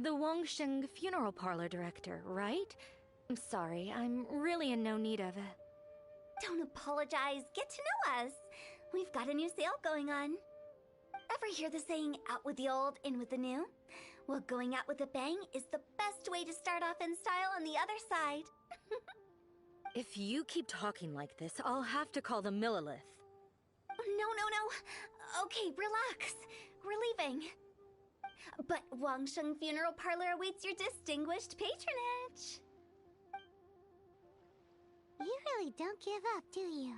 The Wangsheng funeral parlor director, right? I'm sorry, I'm really in no need of it. Don't apologize. Get to know us. We've got a new sale going on. Ever hear the saying, out with the old, in with the new? Well, going out with a bang is the best way to start off in style on the other side. If you keep talking like this, I'll have to call the Millilith. No. Okay, relax. We're leaving. But Wangsheng Funeral Parlor awaits your distinguished patronage. You really don't give up, do you?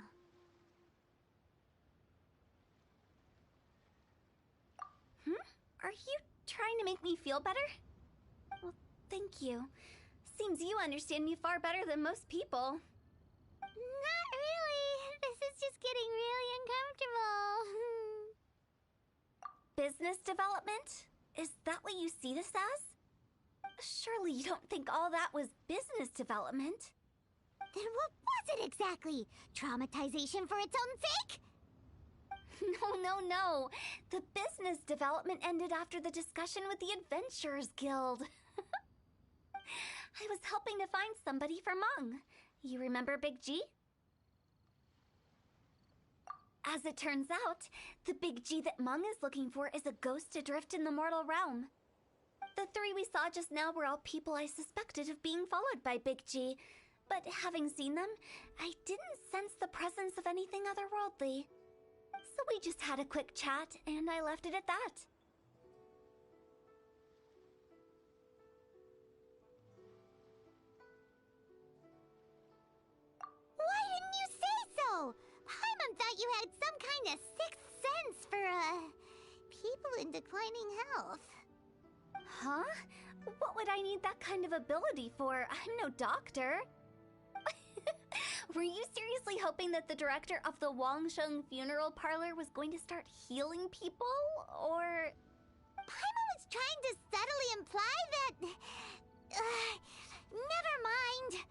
Are you trying to make me feel better? Well, thank you. Seems you understand me far better than most people. Not really. This is just getting really uncomfortable. Business development? Is that what you see this as? Surely you don't think all that was business development? Then what was it exactly? Traumatization for its own sake? No. The business development ended after the discussion with the Adventurers Guild. I was helping to find somebody for Meng. You remember Big G? As it turns out, the Big G that Meng is looking for is a ghost adrift in the mortal realm. The three we saw just now were all people I suspected of being followed by Big G, but having seen them, I didn't sense the presence of anything otherworldly. So we just had a quick chat, and I left it at that. Why didn't you say so? Paimon thought you had some kind of sixth sense for, people in declining health. Huh? What would I need that kind of ability for? I'm no doctor. Were you seriously hoping that the director of the Wangsheng Funeral Parlor was going to start healing people, or...? Paimon was trying to subtly imply that... never mind.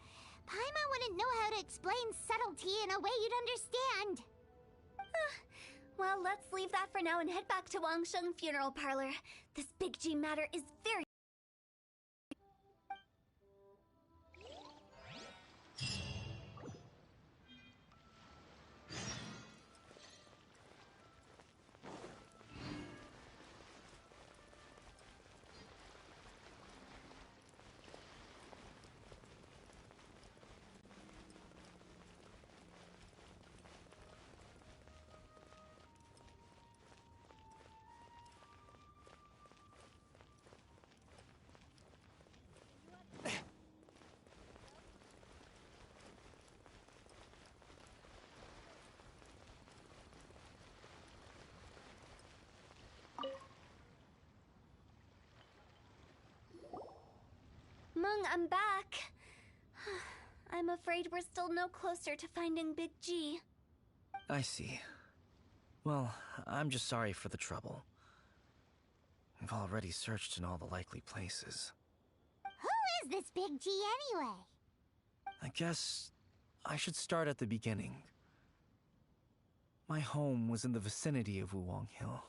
Paimon wouldn't know how to explain subtlety in a way you'd understand. Well, let's leave that for now and head back to Wangsheng Funeral Parlor. This Big G matter is very... Meng, I'm back. I'm afraid we're still no closer to finding Big G. I see. Well, I'm just sorry for the trouble. I've already searched in all the likely places. Who is this Big G anyway? I guess I should start at the beginning. My home was in the vicinity of Wuwang Hill.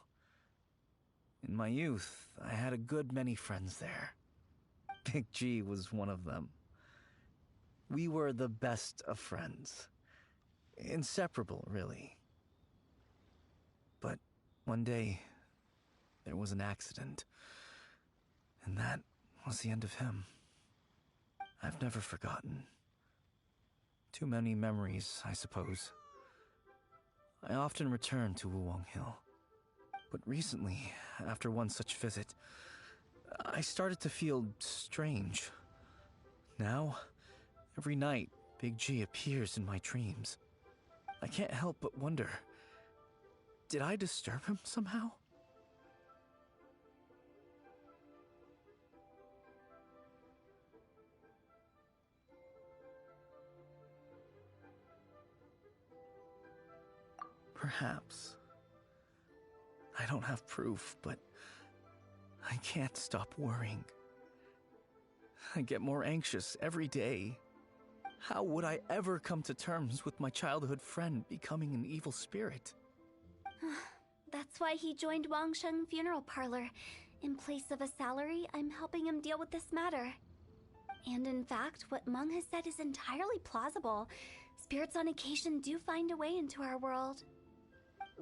In my youth, I had a good many friends there. Big G was one of them. We were the best of friends. Inseparable, really. But one day, there was an accident. And that was the end of him. I've never forgotten. Too many memories, I suppose. I often return to Wuwang Hill. But recently, after one such visit, I started to feel strange. Now, every night, Big G appears in my dreams. I can't help but wonder, did I disturb him somehow? Perhaps. I don't have proof, but I can't stop worrying. I get more anxious every day. How would I ever come to terms with my childhood friend becoming an evil spirit? That's why he joined Wangsheng Funeral Parlor. In place of a salary, I'm helping him deal with this matter. And in fact, what Mung has said is entirely plausible. Spirits on occasion do find a way into our world.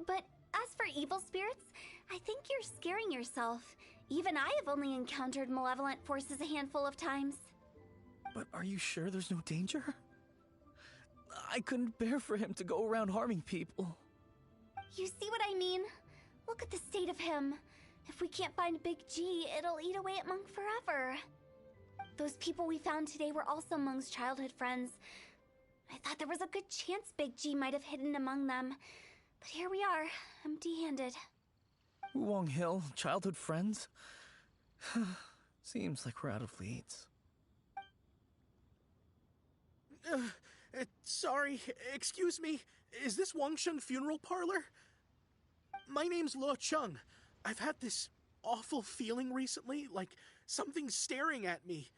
But as for evil spirits, I think you're scaring yourself. Even I have only encountered malevolent forces a handful of times. But are you sure there's no danger? I couldn't bear for him to go around harming people. You see what I mean? Look at the state of him. If we can't find Big G, it'll eat away at Mung forever. Those people we found today were also Mung's childhood friends. I thought there was a good chance Big G might have hidden among them. But here we are, empty-handed. Wulong Hill, childhood friends? Seems like we're out of leads. Sorry, excuse me. Is this Wangsheng Funeral Parlor? My name's Luo Chung. I've had this awful feeling recently, like something's staring at me.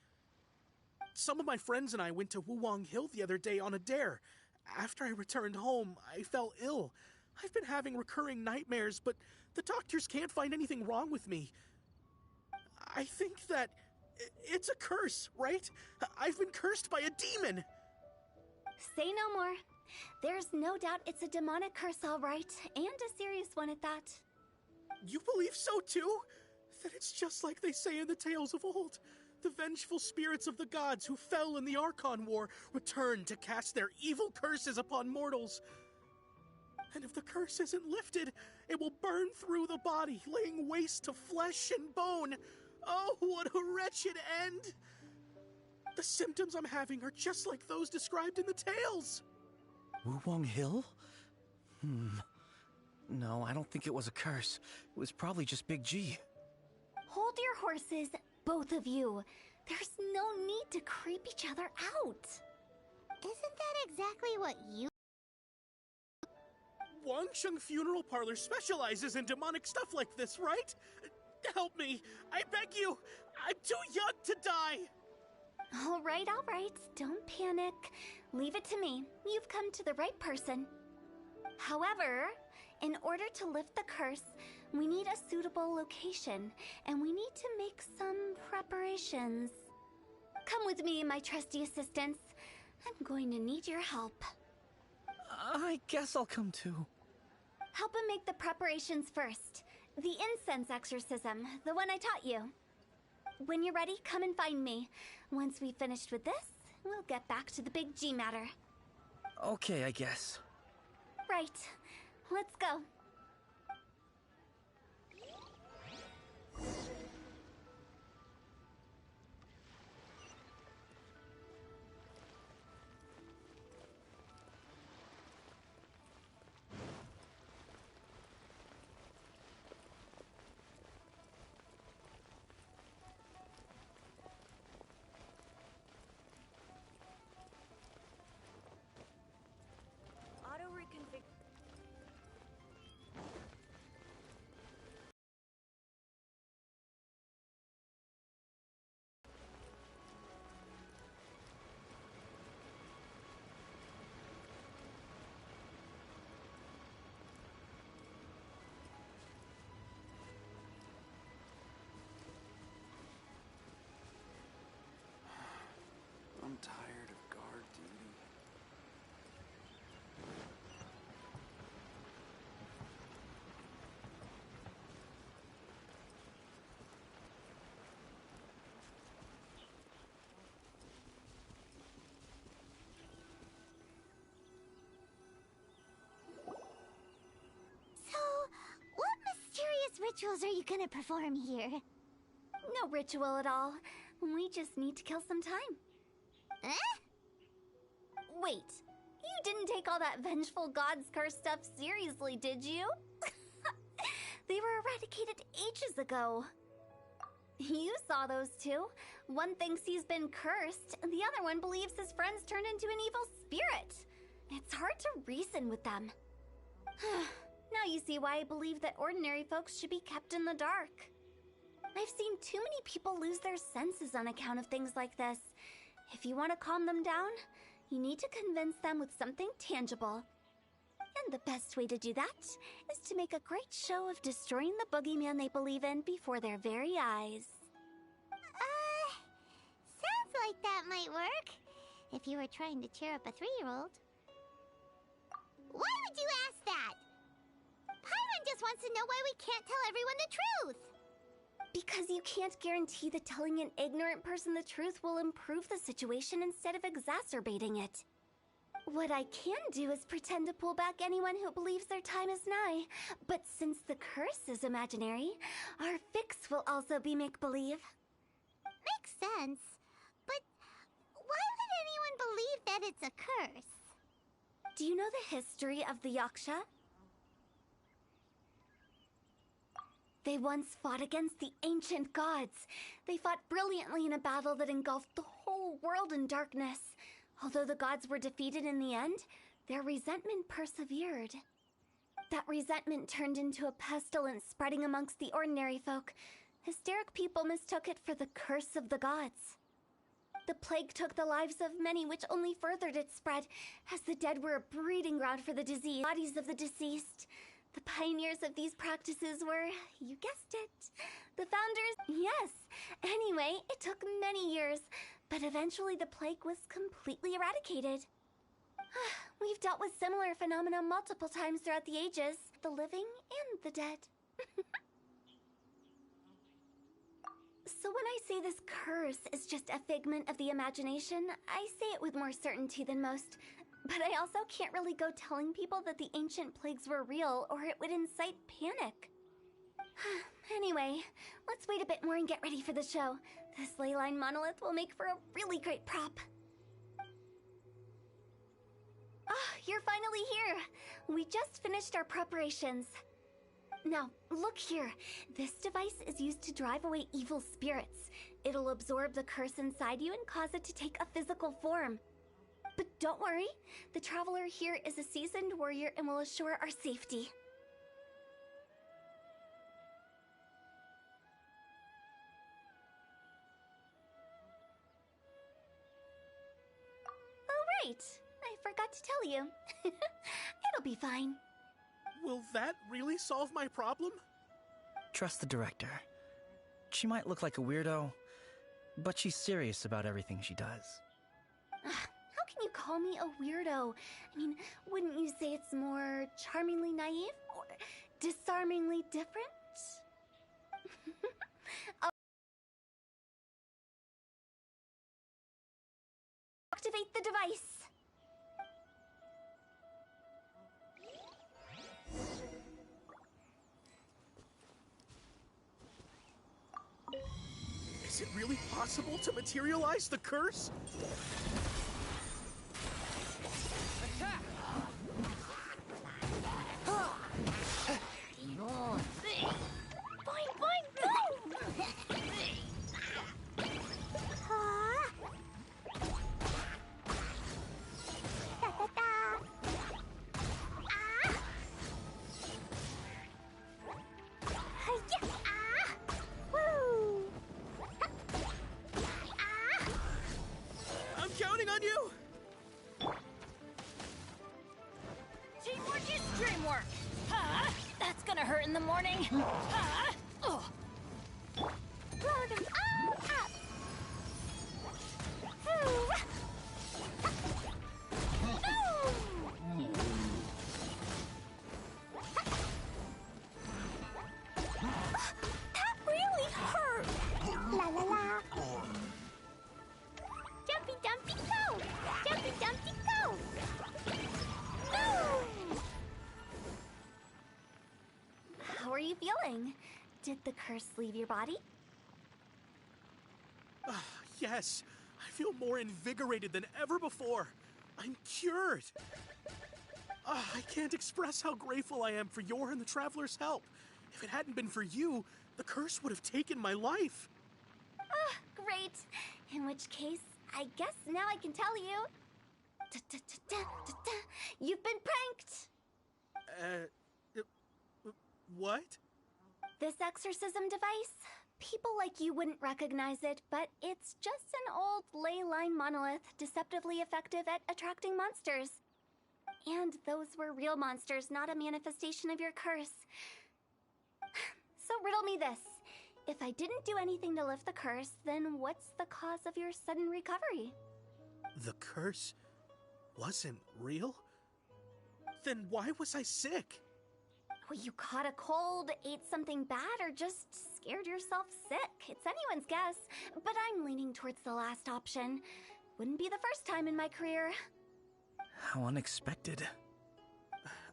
Some of my friends and I went to Wulong Hill the other day on a dare. After I returned home, I fell ill. I've been having recurring nightmares, but the doctors can't find anything wrong with me. I think that it's a curse, right? I've been cursed by a demon. Say no more. There's no doubt it's a demonic curse, all right, and a serious one at that. You believe so too? That it's just like they say in the tales of old. The vengeful spirits of the gods who fell in the Archon War return to cast their evil curses upon mortals. And if the curse isn't lifted, it will burn through the body, laying waste to flesh and bone. Oh, what a wretched end! The symptoms I'm having are just like those described in the tales. Wulong Hill? No, I don't think it was a curse. It was probably just Big G. Hold your horses, both of you. There's no need to creep each other out. Isn't that exactly what you... Wangsheng Funeral Parlor specializes in demonic stuff like this, right? Help me, I beg you. I'm too young to die. All right. Don't panic. Leave it to me. You've come to the right person. However, in order to lift the curse, we need a suitable location, and we need to make some preparations. Come with me, my trusty assistants. I'm going to need your help. I guess I'll come too. Help him make the preparations first. The incense exorcism, the one I taught you. When you're ready, come and find me. Once we've finished with this, we'll get back to the Big G matter. Okay, I guess. Right. Let's go. I'm tired of guard duty. So, what mysterious rituals are you gonna perform here? No ritual at all. We just need to kill some time. Eh? Wait, you didn't take all that vengeful god's curse stuff seriously, did you? They were eradicated ages ago. You saw those two. One thinks he's been cursed, and the other one believes his friends turned into an evil spirit. It's hard to reason with them. Now you see why I believe that ordinary folks should be kept in the dark. I've seen too many people lose their senses on account of things like this. If you want to calm them down, you need to convince them with something tangible. And the best way to do that is to make a great show of destroying the boogeyman they believe in before their very eyes. Sounds like that might work. If you were trying to cheer up a 3-year-old. Why would you ask that? Paimon just wants to know why we can't tell everyone the truth. Because you can't guarantee that telling an ignorant person the truth will improve the situation instead of exacerbating it. What I can do is pretend to pull back anyone who believes their time is nigh. But since the curse is imaginary, our fix will also be make-believe. Makes sense. But why would anyone believe that it's a curse? Do you know the history of the Yaksha? They once fought against the ancient gods. They fought brilliantly in a battle that engulfed the whole world in darkness. Although the gods were defeated in the end, their resentment persevered. That resentment turned into a pestilence spreading amongst the ordinary folk. Hysteric people mistook it for the curse of the gods. The plague took the lives of many, which only furthered its spread, as the dead were a breeding ground for the diseased bodies of the deceased. The pioneers of these practices were, you guessed it, the founders. Yes. Anyway, it took many years, but eventually the plague was completely eradicated. We've dealt with similar phenomena multiple times throughout the ages, the living and the dead. So when I say this curse is just a figment of the imagination, I say it with more certainty than most. But I also can't really go telling people that the ancient plagues were real, or it would incite panic. Anyway, let's wait a bit more and get ready for the show. This leyline monolith will make for a really great prop. You're finally here! We just finished our preparations. Now, look here. This device is used to drive away evil spirits. It'll absorb the curse inside you and cause it to take a physical form. But don't worry, the traveler here is a seasoned warrior and will assure our safety. Oh, right. I forgot to tell you. It'll be fine. Will that really solve my problem? Trust the director. She might look like a weirdo, but she's serious about everything she does. How can you call me a weirdo? I mean, wouldn't you say it's more charmingly naive or disarmingly different? Activate the device. Is it really possible to materialize the curse? Attack! Boing, boing, boom! I'm counting on you! Teamwork is dreamwork! Huh? That's gonna hurt in the morning! Huh? Ugh. Blow them all up! That really hurt! La la la! Jumpy Dumpy go! Jumpy Dumpy go! How are you feeling? Did the curse leave your body? Yes, I feel more invigorated than ever before. I'm cured. I can't express how grateful I am for your and the Traveler's help. If it hadn't been for you, the curse would have taken my life. Great. In which case, I guess now I can tell you. You've been pranked! What? This exorcism device? People like you wouldn't recognize it, but it's just an old ley line monolith, deceptively effective at attracting monsters. And those were real monsters, not a manifestation of your curse. So riddle me this. If I didn't do anything to lift the curse, then what's the cause of your sudden recovery? The curse wasn't real? Then why was I sick? Well, you caught a cold, ate something bad, or just scared yourself sick. It's anyone's guess, but I'm leaning towards the last option. Wouldn't be the first time in my career. How unexpected.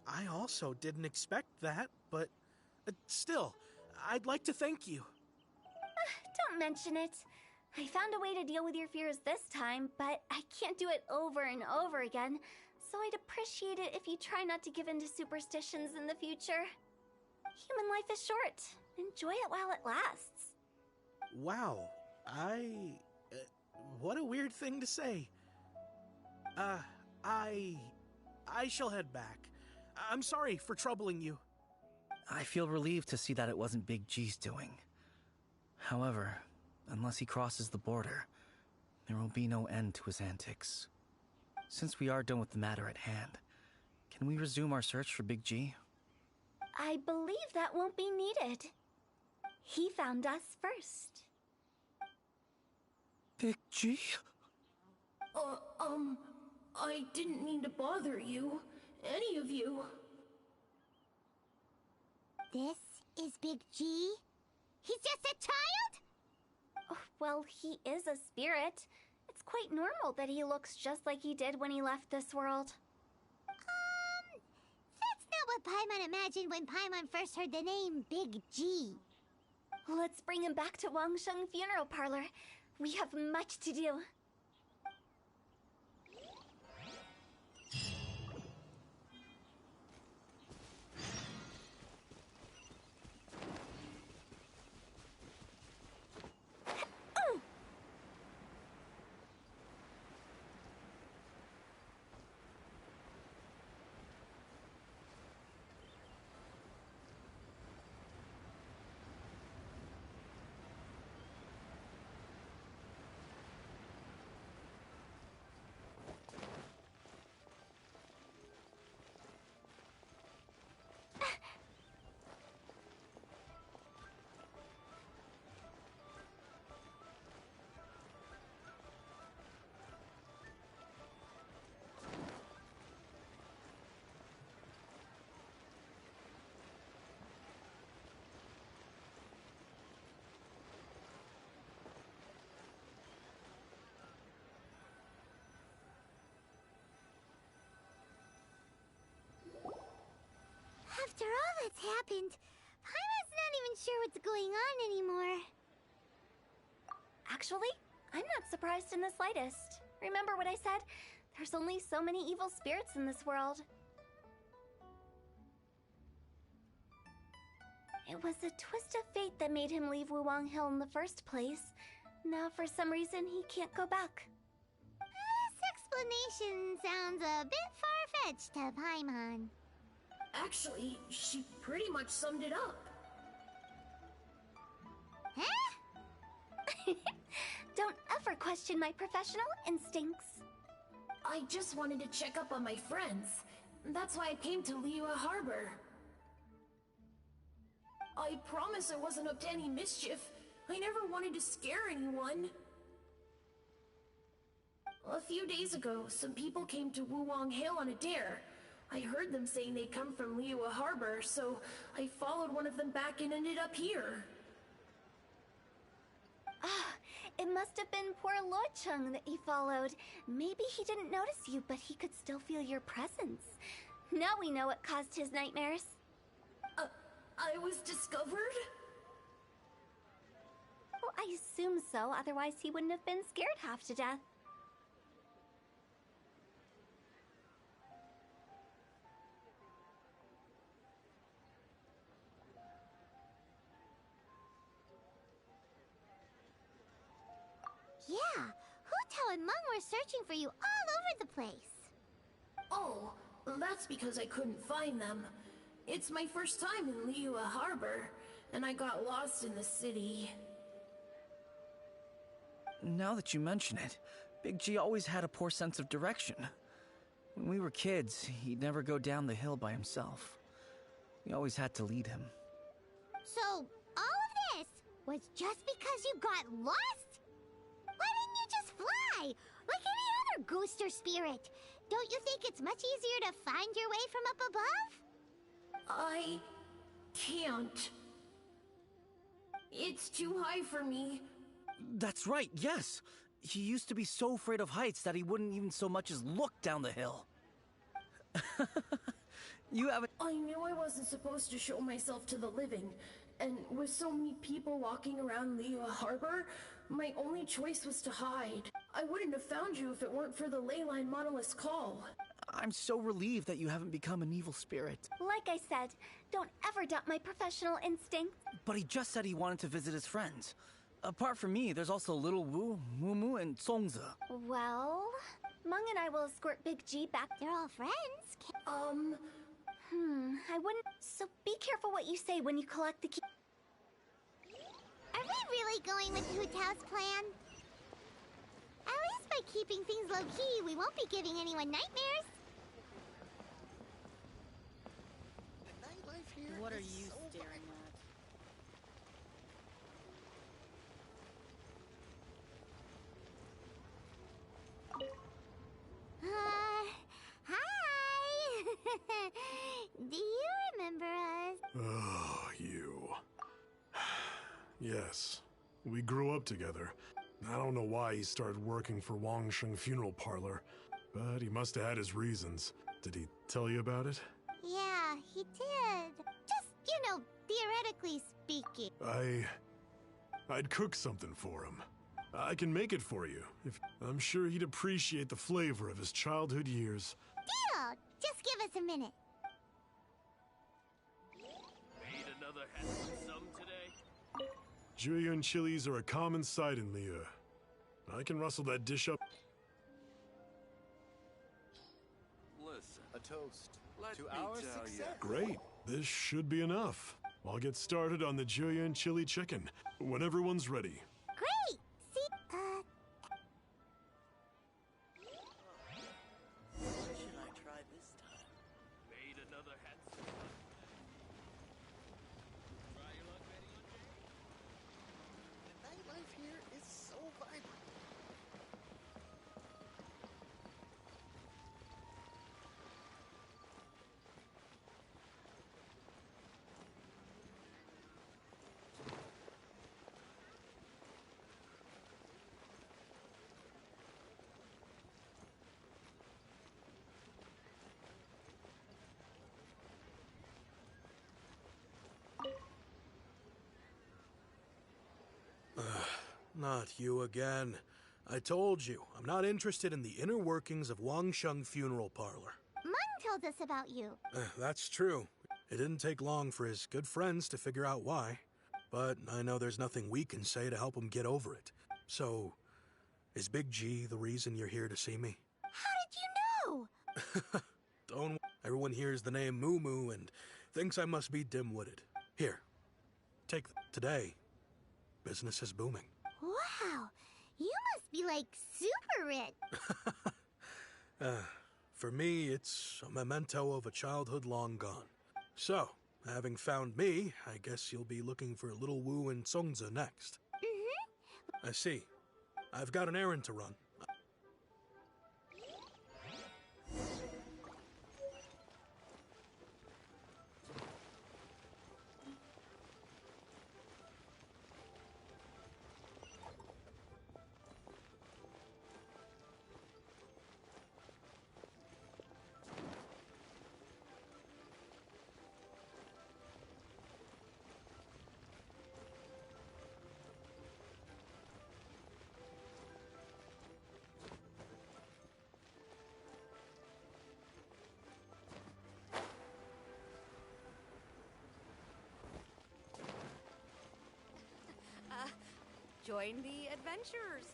I also didn't expect that, but still, I'd like to thank you. Don't mention it. I found a way to deal with your fears this time, but I can't do it over and over again, so I'd appreciate it if you try not to give in to superstitions in the future. Human life is short. Enjoy it while it lasts. Wow, what a weird thing to say. I shall head back. I'm sorry for troubling you. I feel relieved to see that it wasn't Big G's doing. However, unless he crosses the border, there will be no end to his antics. Since we are done with the matter at hand, can we resume our search for Big G? I believe that won't be needed. He found us first. Big G? I didn't mean to bother you. Any of you. This is Big G? He's just a child? Oh, well, he is a spirit. It's quite normal that he looks just like he did when he left this world. That's not what Paimon imagined when Paimon first heard the name Big G. Let's bring him back to Wangsheng Funeral Parlor. We have much to do. After all that's happened, Paimon's not even sure what's going on anymore. Actually, I'm not surprised in the slightest. Remember what I said? There's only so many evil spirits in this world. It was a twist of fate that made him leave Wuwang Hill in the first place. Now, for some reason, he can't go back. This explanation sounds a bit far-fetched to Paimon. Actually, she pretty much summed it up. Huh? Don't ever question my professional instincts. I just wanted to check up on my friends. That's why I came to Liyue Harbor. I promise I wasn't up to any mischief. I never wanted to scare anyone. A few days ago, some people came to Wuwang Hill on a dare. I heard them saying they'd come from Liyue Harbor, so I followed one of them back and ended up here. Ah, it must have been poor Luocheng that he followed. Maybe he didn't notice you, but he could still feel your presence. Now we know what caused his nightmares. I was discovered? Well, I assume so, otherwise he wouldn't have been scared half to death. Yeah, Hu and Meng were searching for you all over the place. Oh, that's because I couldn't find them. It's my first time in Liyue Harbor, and I got lost in the city. Now that you mention it, Big G always had a poor sense of direction. When we were kids, he'd never go down the hill by himself. We always had to lead him. So, all of this was just because you got lost? Why didn't you just fly? Like any other ghost or spirit? Don't you think it's much easier to find your way from up above? I can't. It's too high for me. That's right, yes! He used to be so afraid of heights that he wouldn't even so much as look down the hill. You haven't... I knew I wasn't supposed to show myself to the living, and with so many people walking around Liyue Harbor, my only choice was to hide. I wouldn't have found you if it weren't for the leyline monolith's call. I'm so relieved that you haven't become an evil spirit. Like I said, don't ever doubt my professional instincts. But he just said he wanted to visit his friends. Apart from me, there's also Little Wu, Moo, and Songza. Well, Mung and I will escort Big G back. They're all friends. I wouldn't. So be careful what you say when you collect the key. Are we really going with Hu Tao's plan? At least by keeping things low-key, we won't be giving anyone nightmares. The nightlife here What are is you so staring at? Hi! Do you remember us? Oh, you. Yes. We grew up together. I don't know why he started working for Wangsheng Funeral Parlor, but he must have had his reasons. Did he tell you about it? Yeah, he did. Just, theoretically speaking. I'd cook something for him. I can make it for you. I'm sure he'd appreciate the flavor of his childhood years. Deal! Just give us a minute. Made another handsome sum today? Jueyun chilies are a common sight in Liyue. I can rustle that dish up. Listen, a toast let to me our tell success. ya. Great. This should be enough. I'll get started on the Jueyun chili chicken when everyone's ready. Great! See, What should I try this time? Made another handsome sum. Try your luck, Betty, The nightlife here is so vibrant. Not you again. I told you, I'm not interested in the inner workings of Wangsheng Funeral Parlor. Mung told us about you. That's true. It didn't take long for his good friends to figure out why. But I know there's nothing we can say to help him get over it. So, is Big G the reason you're here to see me? How did you know? Don't. Everyone hears the name Moo Moo and thinks I must be dim-witted. Here, take today. Business is booming. Wow, you must be like super rich. For me, it's a memento of a childhood long gone. So, having found me, I guess you'll be looking for Little Wu and Songza next. Mm-hmm. I see. I've got an errand to run. Join the adventurers.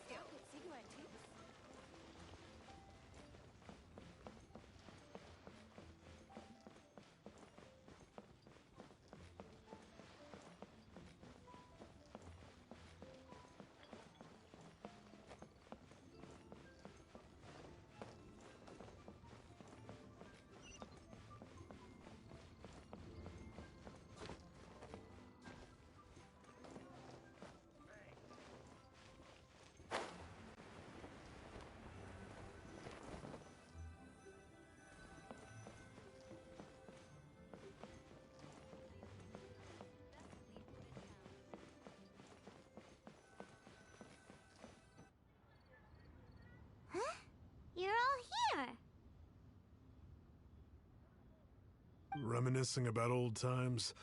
reminiscing about old times,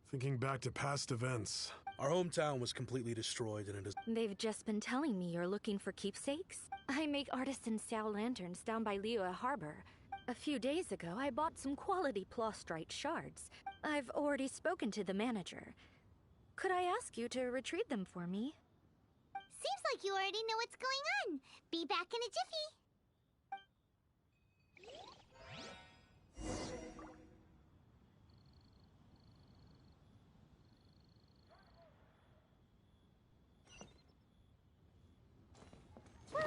thinking back to past events. Our hometown was completely destroyed and it is... They've just been telling me you're looking for keepsakes. I make artisan Sao lanterns down by Liyue Harbor. A few days ago, I bought some quality plastrite shards. I've already spoken to the manager. Could I ask you to retrieve them for me? Seems like you already know what's going on. Be back in a jiffy. Woo!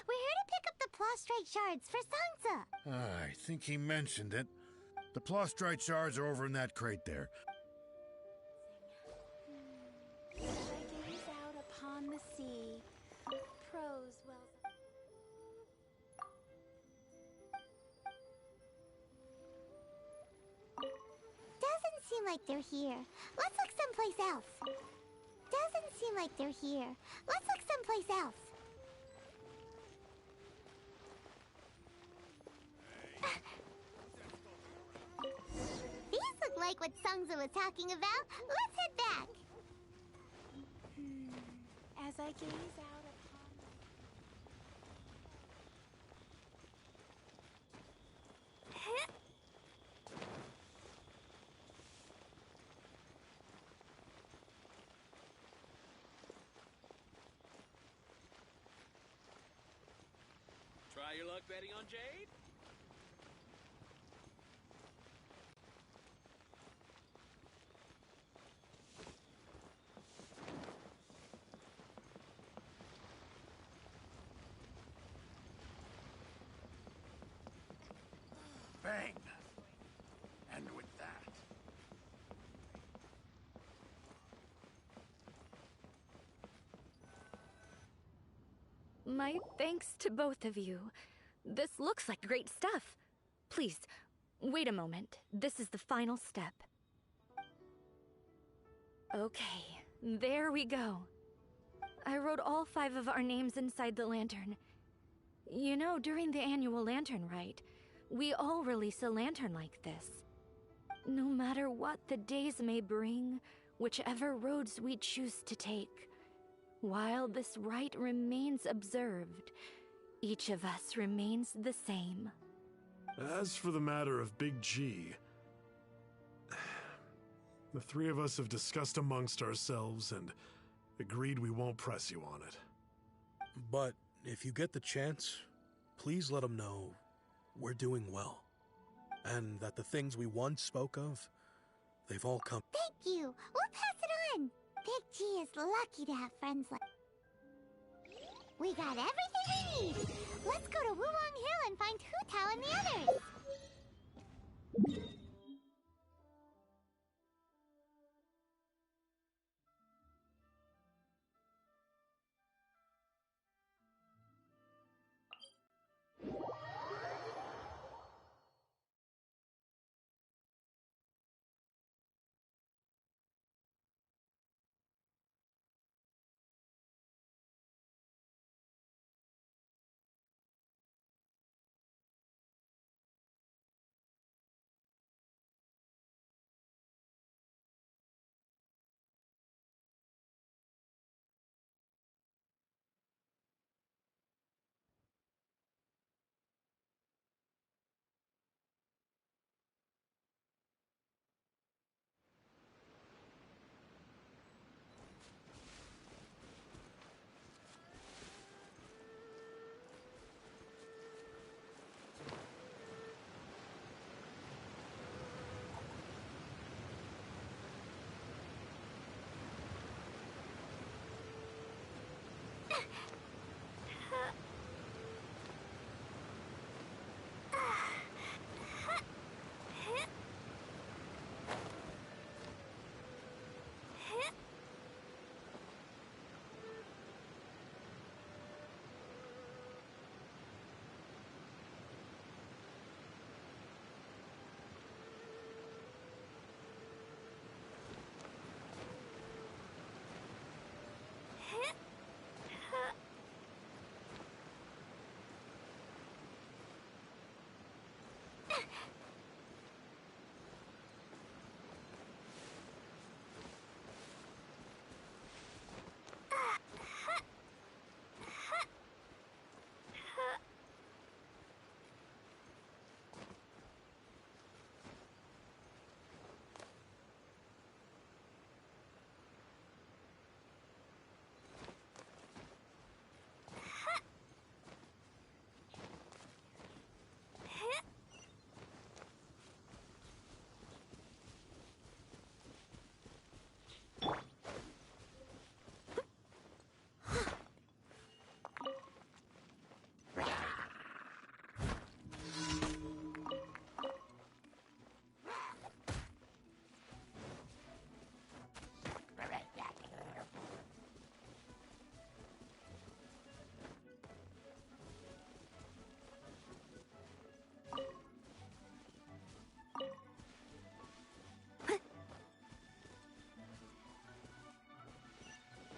We're here to pick up the plastrite shards for Sansa. I think he mentioned it. The plastrite shards are over in that crate there. As I gaze out upon the sea, prose wells up. Doesn't seem like they're here. Let's look someplace else. Doesn't seem like they're here. Let's look someplace else. These look like what Sangza was talking about. Let's head back. As I gaze out upon... Try your luck betting on Jade? Bang! And with that... My thanks to both of you. This looks like great stuff. Please, wait a moment. This is the final step. Okay, there we go. I wrote all 5 of our names inside the lantern. You know, during the annual lantern rite, we all release a lantern like this. No matter what the days may bring, whichever roads we choose to take, while this rite remains observed, each of us remains the same. As for the matter of Big G, the 3 of us have discussed amongst ourselves and agreed we won't press you on it. But if you get the chance, please let them know we're doing well. And that the things we once spoke of, they've all come. Thank you. We'll pass it on. Big G is lucky to have friends like... We got everything we need. Let's go to Wulong Hill and find Hu Tao and the others.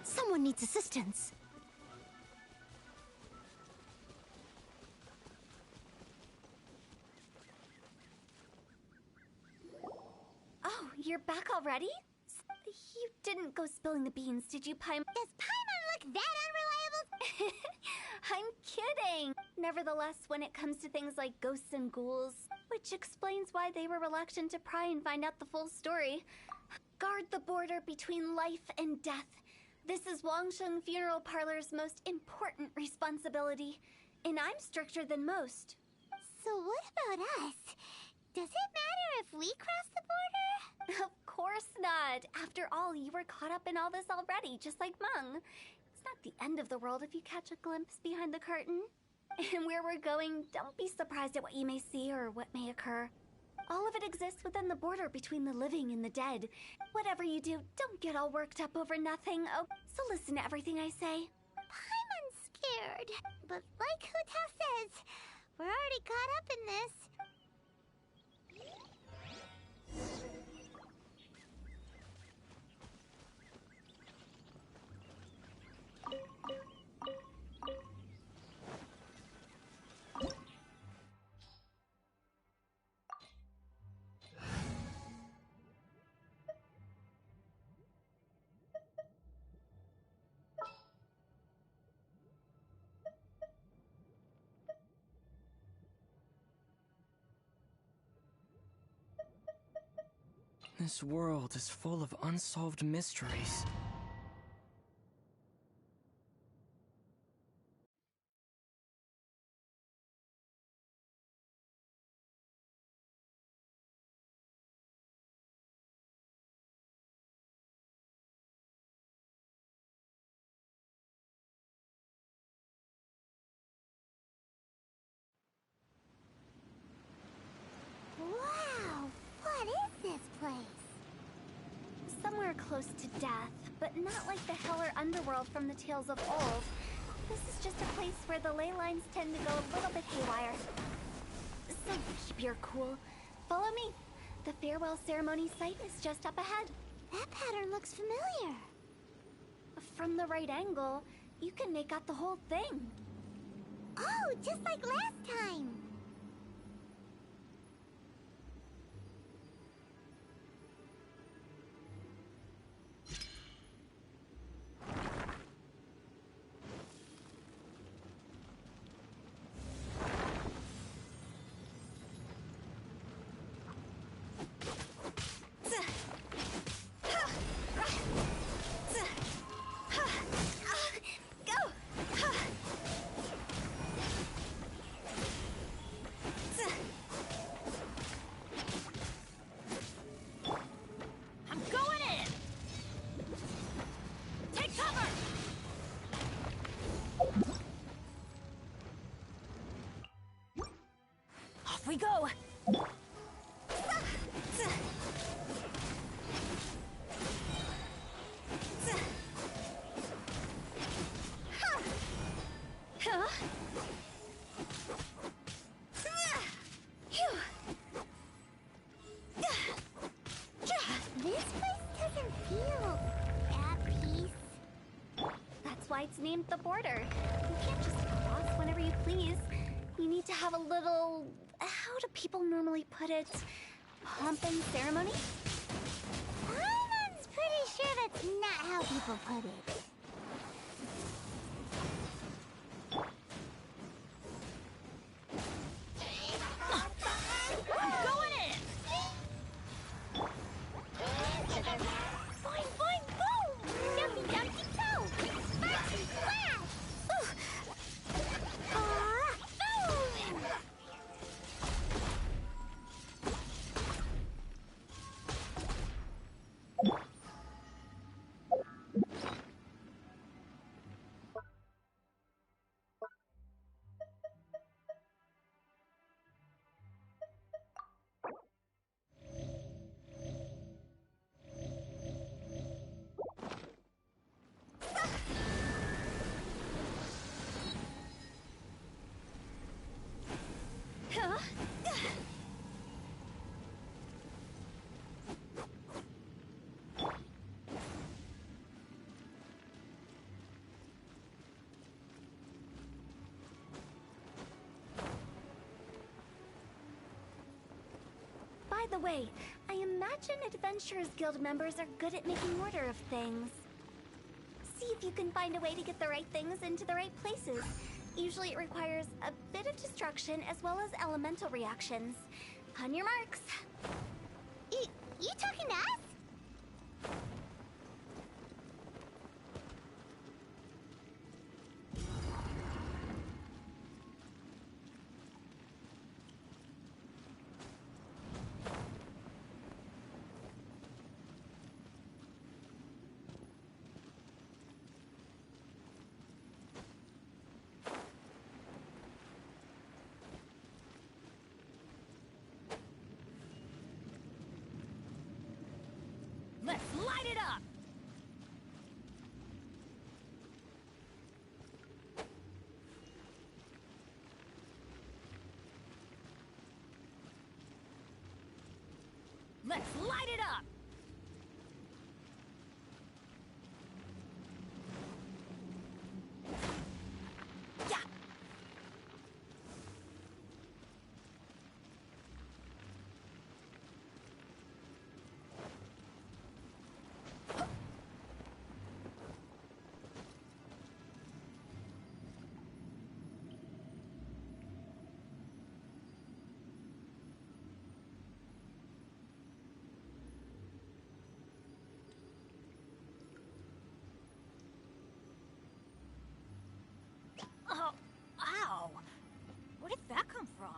Someone needs assistance. Oh, you're back already? You didn't go spilling the beans, did you, Paimon? Does Paimon look that unreliable? I'm kidding! Nevertheless, when it comes to things like ghosts and ghouls, which explains why they were reluctant to pry and find out the full story, guard the border between life and death. This is Wangsheng Funeral Parlor's most important responsibility, and I'm stricter than most. So what about us? Does it matter if we cross the border? Of course not. After all, you were caught up in all this already, just like Meng. It's not the end of the world if you catch a glimpse behind the curtain. And where we're going, don't be surprised at what you may see or what may occur. All of it exists within the border between the living and the dead. Whatever you do, don't get all worked up over nothing. Oh, so listen to everything I say. Paimon's scared. But like Hu-Tao says, we're already caught up in this. This world is full of unsolved mysteries. Wow, what is this place? Somewhere close to death, but not like the hell or underworld from the tales of old. This is just a place where the ley lines tend to go a little bit haywire. So keep your cool. Follow me. The farewell ceremony site is just up ahead. That pattern looks familiar. From the right angle, you can make out the whole thing. Oh, just like last time. We go! This place doesn't feel at peace. That's why it's named the border. You can't just cross whenever you please. You need to have a little... how how do people normally put it? Pomp and ceremony? Paimon's pretty sure that's not how people put it. By the way, I imagine Adventurers Guild members are good at making order of things. See if you can find a way to get the right things into the right places. Usually it requires a bit of destruction as well as elemental reactions. On your marks. You talking to us? Let's light it up! Let's light it up! Yeah! Oh, ow! Where did that come from?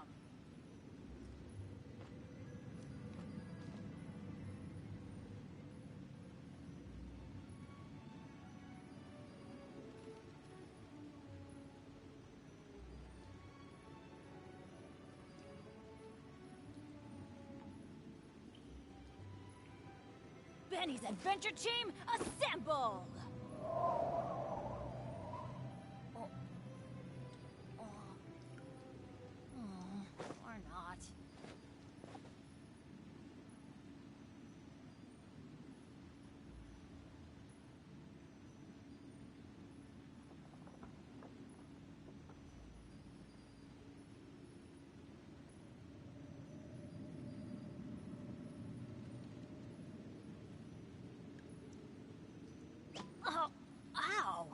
Benny's Adventure Team, assemble! Or not. Oh, ow!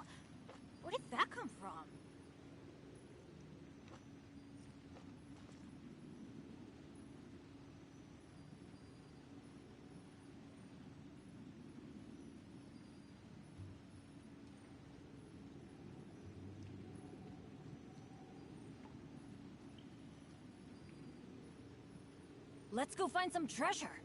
Where did that come from? Let's go find some treasure.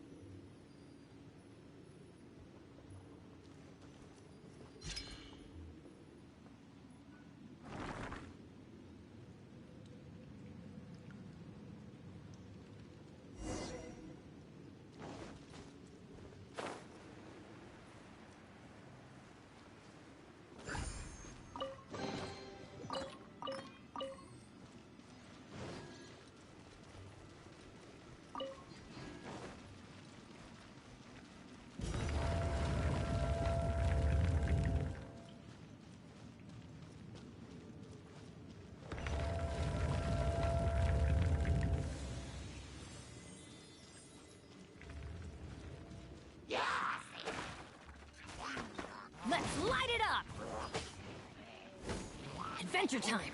Adventure time!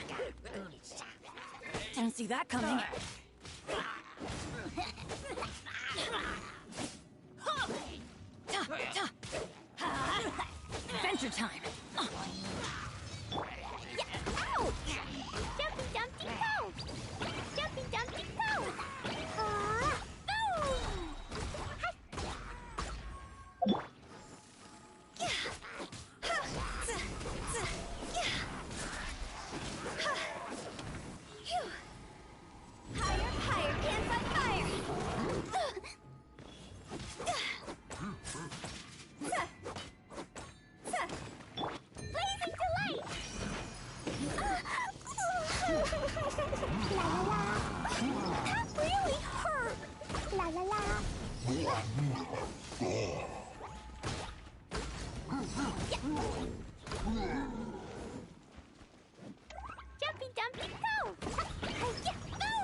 Didn't see that coming. Adventure time! Ouch! Jumpy Dumpty Go! Jumpy Dumpty Go! Higher, higher, pants on fire! Blazing delight! La la la! That really hurt! La la la! Jumpy Dumpty Go! Go!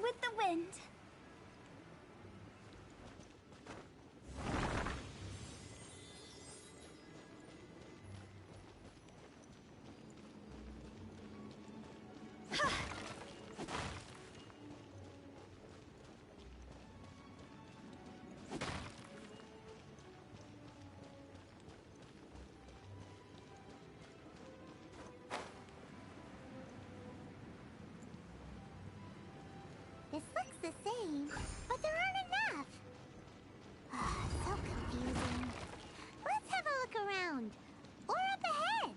With the wind. This looks the same, but there aren't enough. So confusing. Let's have a look around. Or up ahead.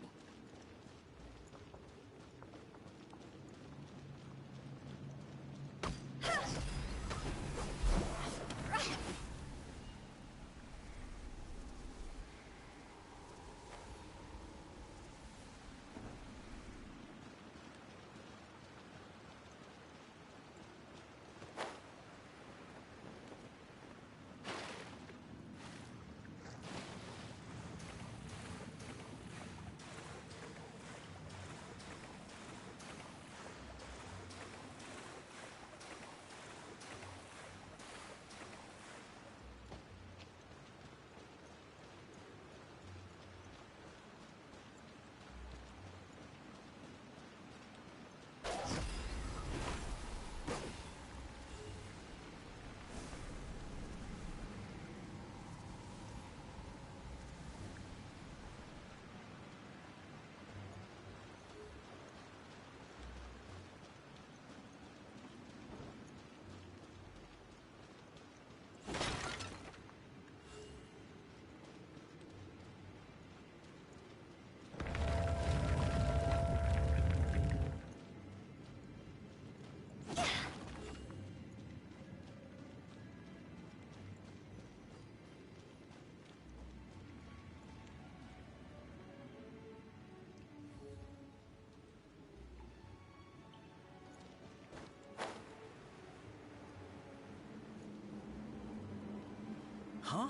Huh?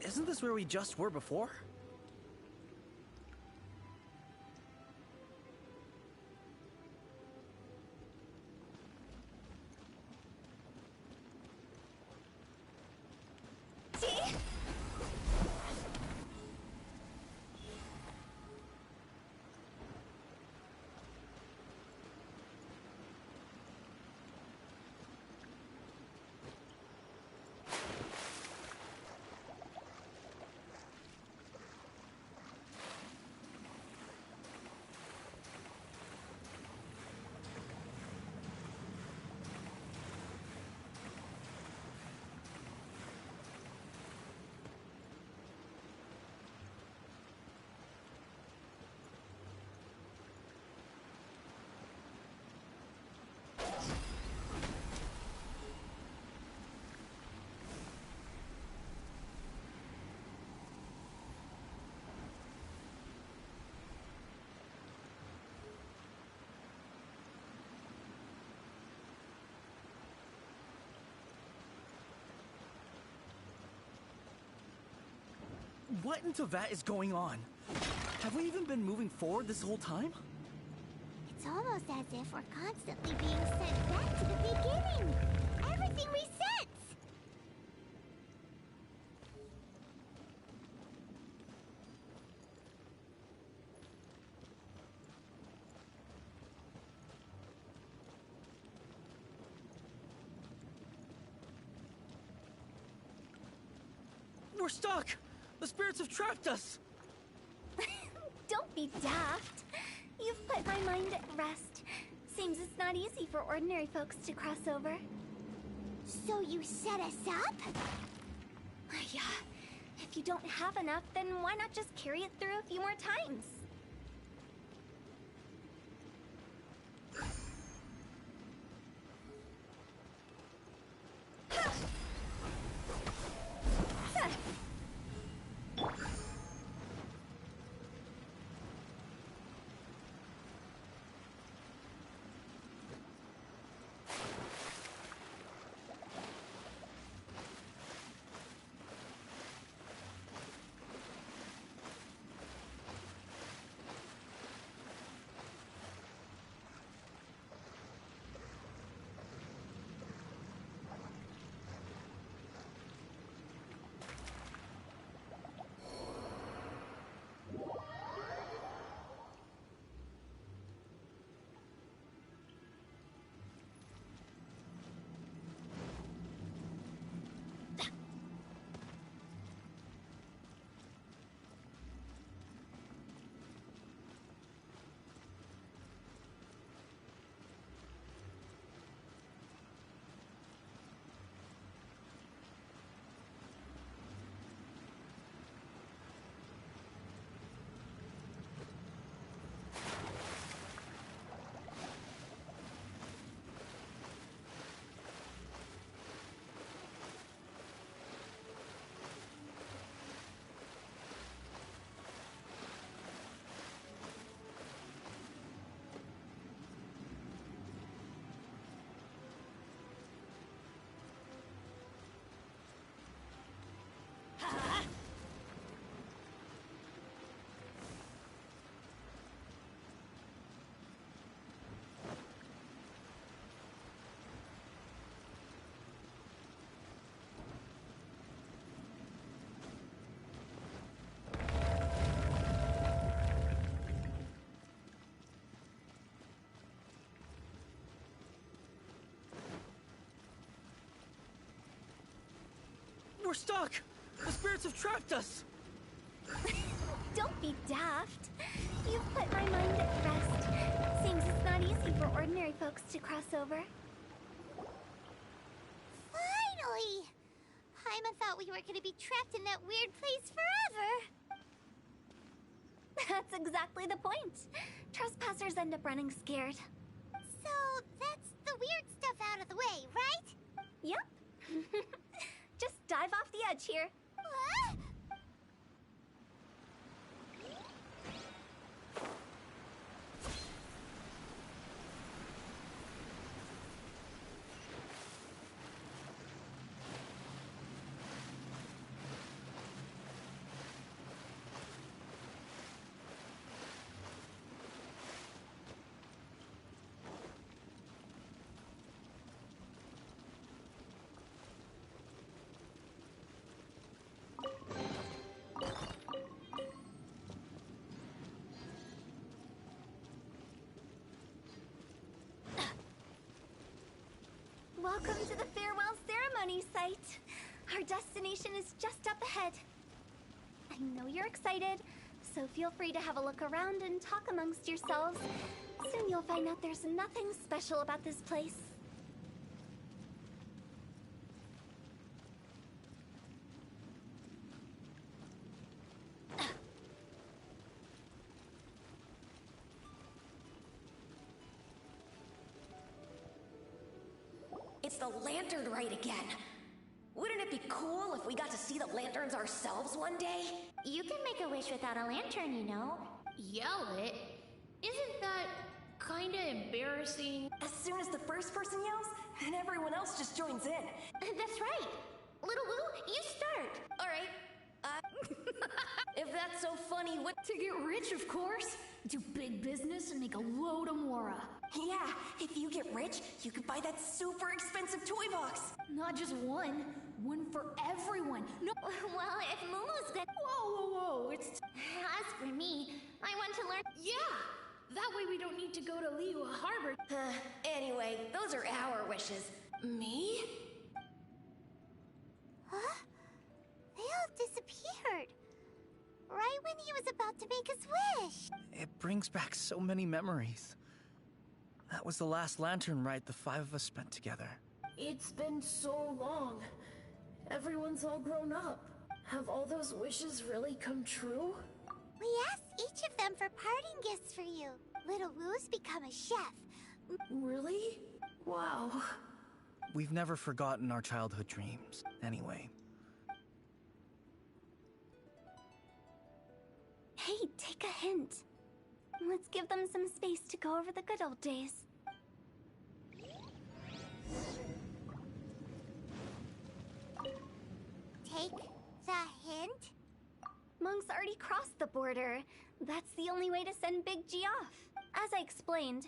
Isn't this where we just were before? See? What in Teyvat is going on? Have we even been moving forward this whole time? It's almost as if we're constantly being sent back to the beginning. Everything resets. We're stuck! The spirits have trapped us! Don't be daft. You've put my mind at rest. Seems it's not easy for ordinary folks to cross over. So you set us up? Yeah. If you don't have enough, then why not just carry it through a few more times? We're stuck! The spirits have trapped us! Don't be daft. You've put my mind at rest. Seems it's not easy for ordinary folks to cross over. Finally! Paimon thought we were gonna be trapped in that weird place forever. That's exactly the point. Trespassers end up running scared. So that's the weird stuff out of the way, right? Yep. Just dive off the edge here. What? Welcome to the farewell ceremony site. Our destination is just up ahead. I know you're excited, so feel free to have a look around and talk amongst yourselves. Soon you'll find out there's nothing special about this place. It's the lantern rite again. Wouldn't it be cool if we got to see the lanterns ourselves one day? You can make a wish without a lantern, you know. Yell it? Isn't that kinda embarrassing? As soon as the first person yells, and everyone else just joins in. That's right. Little Woo, you start. All right. If that's so funny, what? To get rich, of course. Do big business and make a load of Mora. Yeah, if you get rich, you could buy that super expensive toy box. Not just one. One for everyone. No. Well, if Momo's good. Whoa. It's. As for me, I want to learn. Yeah! That way we don't need to go to Liyue Harbor. Anyway, those are our wishes. Me? Huh? They all disappeared. Right when he was about to make his wish. It brings back so many memories. That was the last lantern ride the 5 of us spent together. It's been so long. Everyone's all grown up. Have all those wishes really come true? We asked each of them for parting gifts for you. Little Wu's become a chef. Really? Wow. We've never forgotten our childhood dreams, anyway. Hey, take a hint. Let's give them some space to go over the good old days. Take the hint? Monk's already crossed the border. That's the only way to send Big G off. As I explained,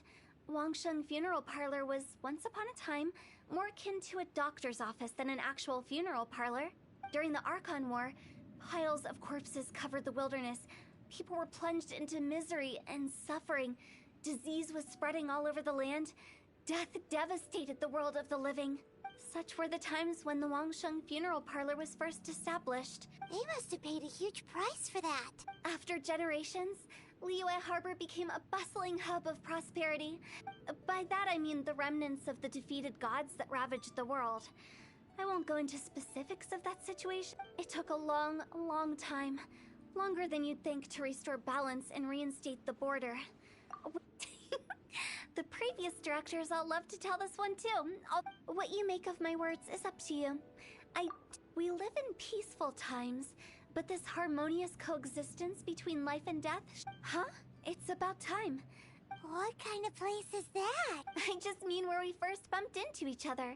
Wangsheng Funeral Parlor was, once upon a time, more akin to a doctor's office than an actual funeral parlor. During the Archon War, piles of corpses covered the wilderness. People were plunged into misery and suffering. Disease was spreading all over the land. Death devastated the world of the living. Such were the times when the Wangsheng Funeral Parlor was first established. They must have paid a huge price for that. After generations, Liyue Harbor became a bustling hub of prosperity. By that I mean the remnants of the defeated gods that ravaged the world. I won't go into specifics of that situation. It took a long, long time. Longer than you'd think to restore balance and reinstate the border. The previous directors all love to tell this one too. What you make of my words is up to you. We live in peaceful times, but this harmonious coexistence between life and death, huh? It's about time. What kind of place is that? I just mean where we first bumped into each other.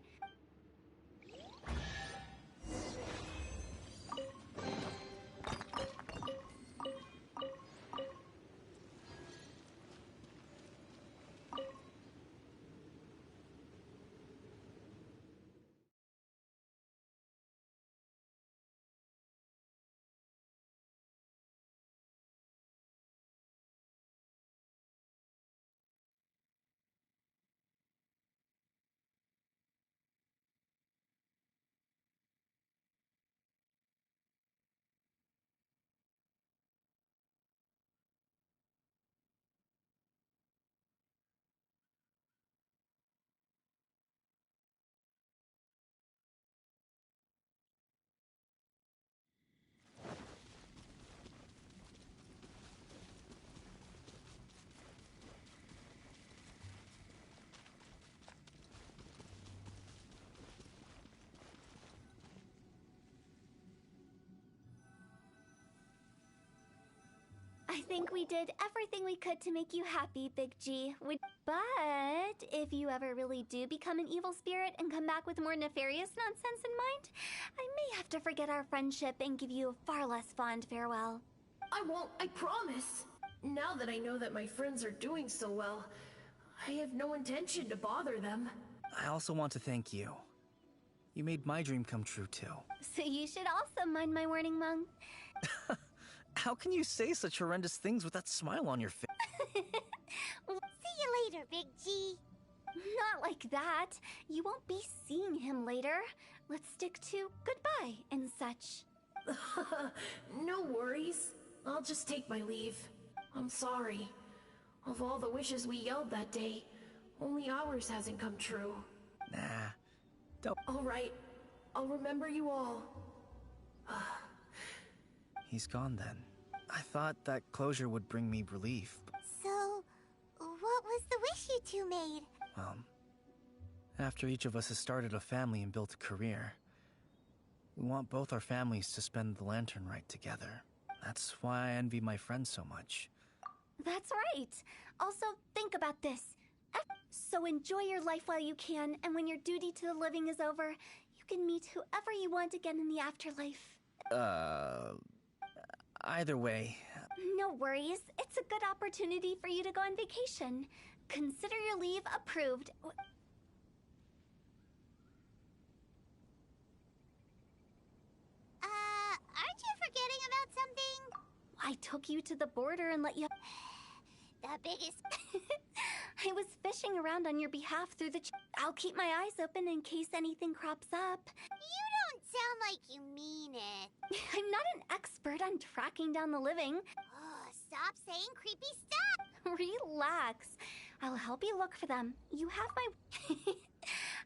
I think we did everything we could to make you happy, Big G. But if you ever really do become an evil spirit and come back with more nefarious nonsense in mind, I may have to forget our friendship and give you a far less fond farewell. I won't, I promise. Now that I know that my friends are doing so well, I have no intention to bother them. I also want to thank you. You made my dream come true, too. So you should also mind my warning, Mung. How can you say such horrendous things with that smile on your face? See you later, Big G. Not like that. You won't be seeing him later. Let's stick to goodbye and such. No worries. I'll just take my leave. I'm sorry. Of all the wishes we yelled that day, only ours hasn't come true. Nah, don't. All right. I'll remember you all. He's gone then. I thought that closure would bring me relief. So, what was the wish you two made? After each of us has started a family and built a career, we want both our families to spend the lantern rite together. That's why I envy my friends so much. That's right. Also, think about this. So enjoy your life while you can, and when your duty to the living is over, you can meet whoever you want again in the afterlife. Either way, No worries. It's a good opportunity for you to go on vacation. Consider your leave approved. Aren't you forgetting about something? I took you to the border and let you... The biggest... I was fishing around on your behalf through the... I'll keep my eyes open in case anything crops up. You don't sound like you mean it. I'm not an expert on tracking down the living. Oh, stop saying creepy stuff. Relax. I'll help you look for them. You have my...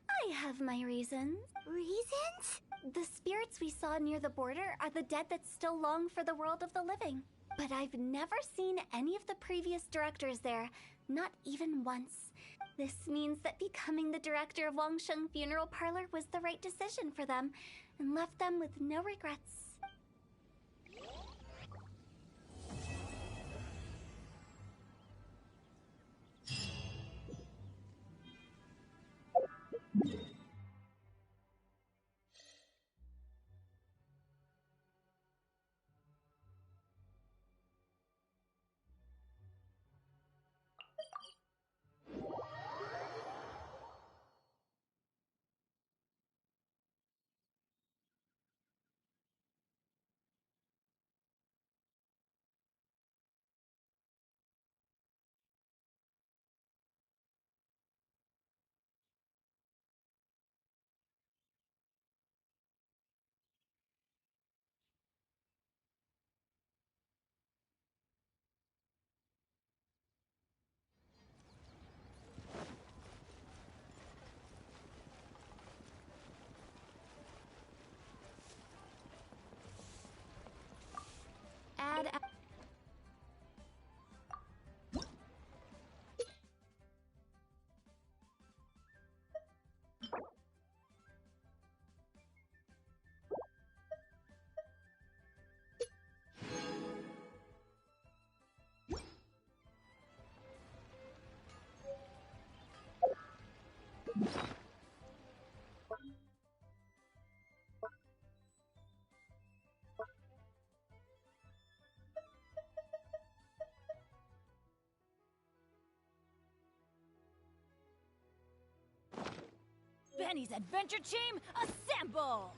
I have my reasons. Reasons? The spirits we saw near the border are the dead that still long for the world of the living. But I've never seen any of the previous directors there, not even once. This means that becoming the director of Wangsheng Funeral Parlor was the right decision for them, and left them with no regrets. Benny's adventure team, assemble!